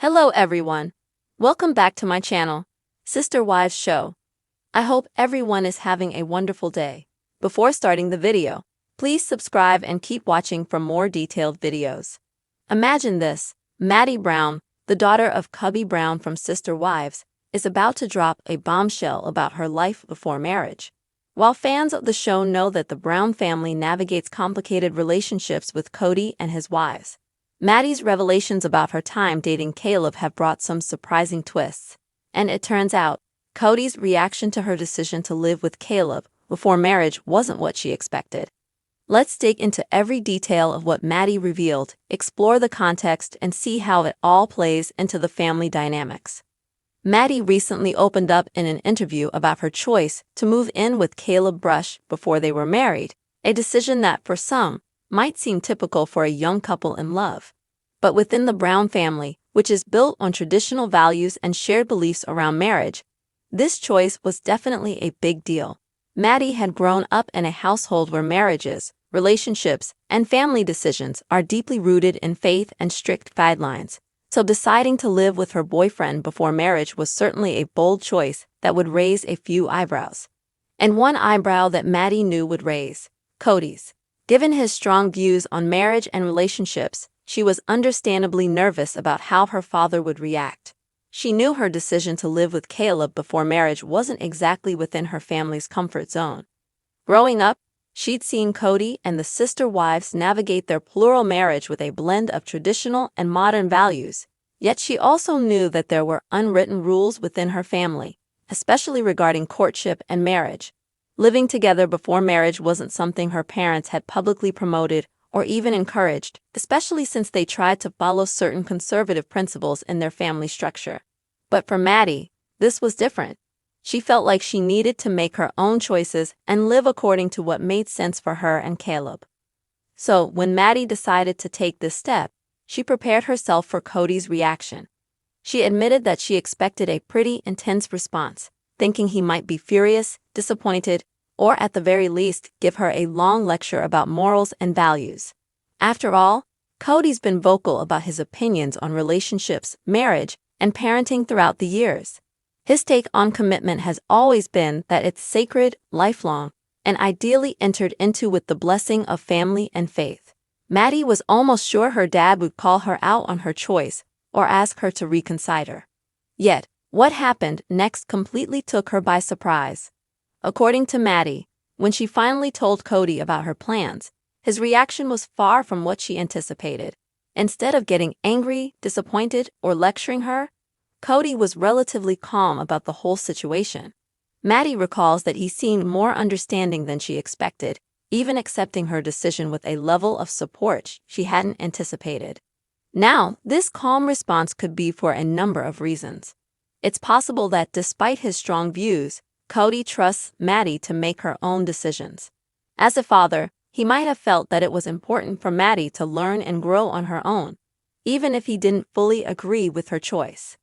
Hello everyone. Welcome back to my channel, Sister Wives Show. I hope everyone is having a wonderful day. Before starting the video, please subscribe and keep watching for more detailed videos. Imagine this, Maddie Brown, the daughter of Kody Brown from Sister Wives, is about to drop a bombshell about her life before marriage. While fans of the show know that the Brown family navigates complicated relationships with Kody and his wives, Maddie's revelations about her time dating Caleb have brought some surprising twists. And it turns out, Kody's reaction to her decision to live with Caleb before marriage wasn't what she expected. Let's dig into every detail of what Maddie revealed, explore the context, and see how it all plays into the family dynamics. Maddie recently opened up in an interview about her choice to move in with Caleb Brush before they were married, a decision that, for some, might seem typical for a young couple in love. But within the Brown family, which is built on traditional values and shared beliefs around marriage, this choice was definitely a big deal. Maddie had grown up in a household where marriages, relationships, and family decisions are deeply rooted in faith and strict guidelines, so deciding to live with her boyfriend before marriage was certainly a bold choice that would raise a few eyebrows. And one eyebrow that Maddie knew would raise Kody's. Given his strong views on marriage and relationships, she was understandably nervous about how her father would react. She knew her decision to live with Caleb before marriage wasn't exactly within her family's comfort zone. Growing up, she'd seen Kody and the sister wives navigate their plural marriage with a blend of traditional and modern values, yet she also knew that there were unwritten rules within her family, especially regarding courtship and marriage. Living together before marriage wasn't something her parents had publicly promoted or even encouraged, especially since they tried to follow certain conservative principles in their family structure. But for Maddie, this was different. She felt like she needed to make her own choices and live according to what made sense for her and Caleb. So, when Maddie decided to take this step, she prepared herself for Kody's reaction. She admitted that she expected a pretty intense response, thinking he might be furious, disappointed, or at the very least give her a long lecture about morals and values. After all, Kody's been vocal about his opinions on relationships, marriage, and parenting throughout the years. His take on commitment has always been that it's sacred, lifelong, and ideally entered into with the blessing of family and faith. Maddie was almost sure her dad would call her out on her choice or ask her to reconsider. Yet, what happened next completely took her by surprise. According to Maddie, when she finally told Kody about her plans, his reaction was far from what she anticipated. Instead of getting angry, disappointed, or lecturing her, Kody was relatively calm about the whole situation. Maddie recalls that he seemed more understanding than she expected, even accepting her decision with a level of support she hadn't anticipated. Now, this calm response could be for a number of reasons. It's possible that despite his strong views, Kody trusts Maddie to make her own decisions. As a father, he might have felt that it was important for Maddie to learn and grow on her own, even if he didn't fully agree with her choice.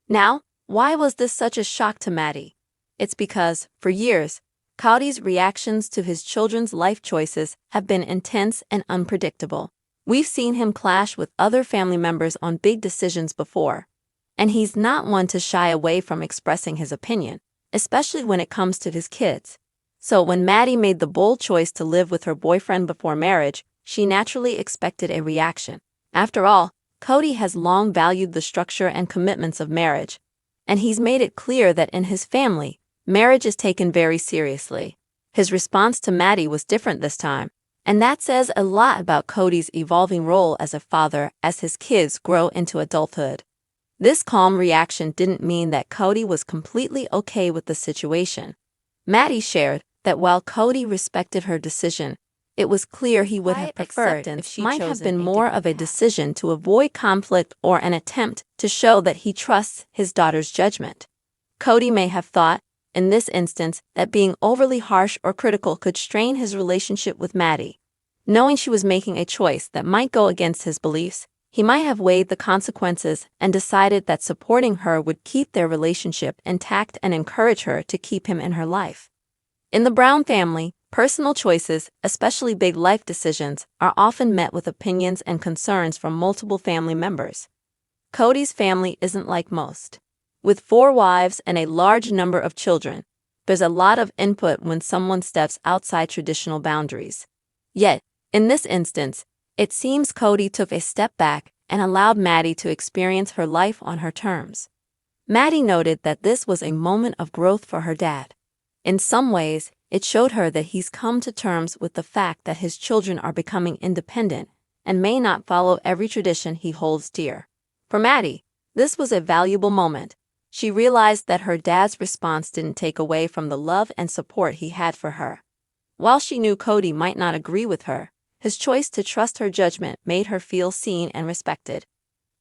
Now, why was this such a shock to Maddie? It's because, for years, Kody's reactions to his children's life choices have been intense and unpredictable. We've seen him clash with other family members on big decisions before, and he's not one to shy away from expressing his opinion, especially when it comes to his kids. So when Maddie made the bold choice to live with her boyfriend before marriage, she naturally expected a reaction. After all, Kody has long valued the structure and commitments of marriage, and he's made it clear that in his family, marriage is taken very seriously. His response to Maddie was different this time, and that says a lot about Kody's evolving role as a father as his kids grow into adulthood. This calm reaction didn't mean that Kody was completely okay with the situation. Maddie shared that while Kody respected her decision, it was clear he would have preferred if she might have been more of a decision to avoid conflict or an attempt to show that he trusts his daughter's judgment. Kody may have thought, in this instance, that being overly harsh or critical could strain his relationship with Maddie. Knowing she was making a choice that might go against his beliefs, he might have weighed the consequences and decided that supporting her would keep their relationship intact and encourage her to keep him in her life. In the Brown family, personal choices, especially big life decisions, are often met with opinions and concerns from multiple family members. Kody's family isn't like most. With 4 wives and a large number of children, there's a lot of input when someone steps outside traditional boundaries. Yet, in this instance, it seems Kody took a step back and allowed Maddie to experience her life on her terms. Maddie noted that this was a moment of growth for her dad. In some ways, it showed her that he's come to terms with the fact that his children are becoming independent and may not follow every tradition he holds dear. For Maddie, this was a valuable moment. She realized that her dad's response didn't take away from the love and support he had for her. While she knew Kody might not agree with her, his choice to trust her judgment made her feel seen and respected.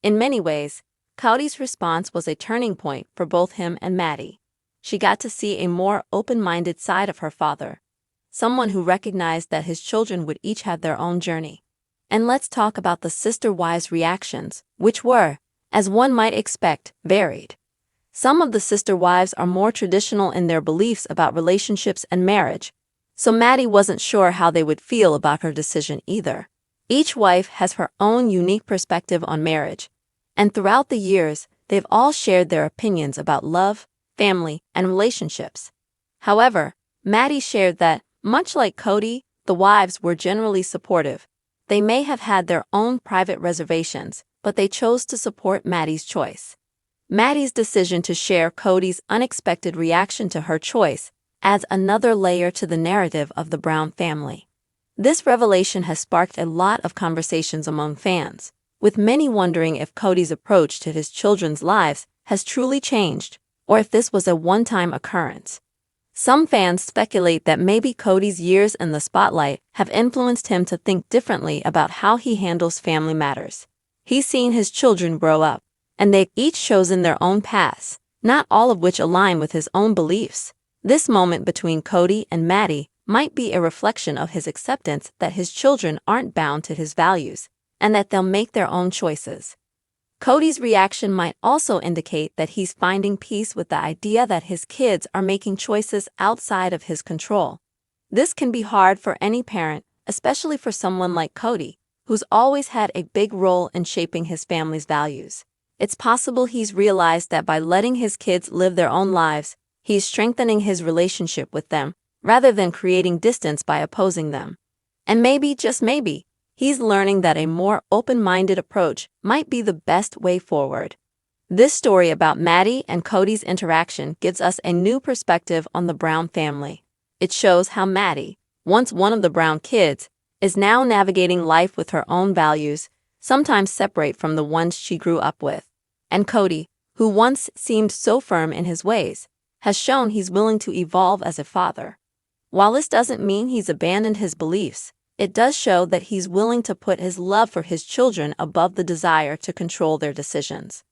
In many ways, Kody's response was a turning point for both him and Maddie. She got to see a more open-minded side of her father, someone who recognized that his children would each have their own journey. And let's talk about the sister wives' reactions, which were, as one might expect, varied. Some of the sister wives are more traditional in their beliefs about relationships and marriage, so Maddie wasn't sure how they would feel about her decision either. Each wife has her own unique perspective on marriage, and throughout the years, they've all shared their opinions about love, family, and relationships. However, Maddie shared that, much like Kody, the wives were generally supportive. They may have had their own private reservations, but they chose to support Maddie's choice. Maddie's decision to share Kody's unexpected reaction to her choice adds another layer to the narrative of the Brown family. This revelation has sparked a lot of conversations among fans, with many wondering if Kody's approach to his children's lives has truly changed, or if this was a one-time occurrence. Some fans speculate that maybe Kody's years in the spotlight have influenced him to think differently about how he handles family matters. He's seen his children grow up, and they've each chosen their own paths, not all of which align with his own beliefs. This moment between Kody and Maddie might be a reflection of his acceptance that his children aren't bound to his values, and that they'll make their own choices. Kody's reaction might also indicate that he's finding peace with the idea that his kids are making choices outside of his control. This can be hard for any parent, especially for someone like Kody, who's always had a big role in shaping his family's values. It's possible he's realized that by letting his kids live their own lives, he's strengthening his relationship with them, rather than creating distance by opposing them. And maybe, just maybe, he's learning that a more open-minded approach might be the best way forward. This story about Maddie and Kody's interaction gives us a new perspective on the Brown family. It shows how Maddie, once one of the Brown kids, is now navigating life with her own values, sometimes separate from the ones she grew up with. And Kody, who once seemed so firm in his ways, has shown he's willing to evolve as a father. While this doesn't mean he's abandoned his beliefs, it does show that he's willing to put his love for his children above the desire to control their decisions.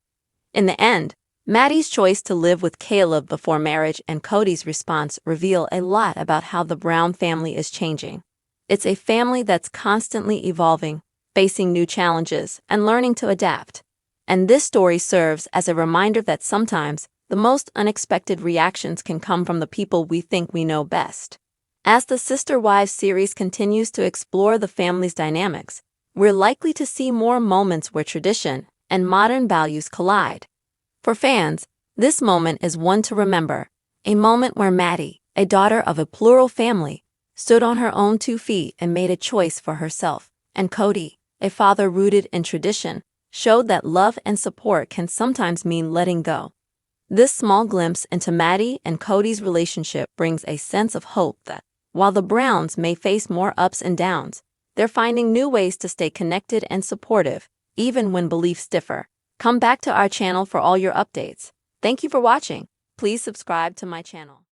In the end, Maddie's choice to live with Caleb before marriage and Kody's response reveal a lot about how the Brown family is changing. It's a family that's constantly evolving, facing new challenges, and learning to adapt. And this story serves as a reminder that sometimes the most unexpected reactions can come from the people we think we know best. As the Sister Wives series continues to explore the family's dynamics, we're likely to see more moments where tradition and modern values collide. For fans, this moment is one to remember, a moment where Maddie, a daughter of a plural family, stood on her own 2 feet and made a choice for herself, and Kody, a father rooted in tradition, showed that love and support can sometimes mean letting go. This small glimpse into Maddie and Kody's relationship brings a sense of hope that, while the Browns may face more ups and downs, they're finding new ways to stay connected and supportive, even when beliefs differ. Come back to our channel for all your updates. Thank you for watching. Please subscribe to my channel.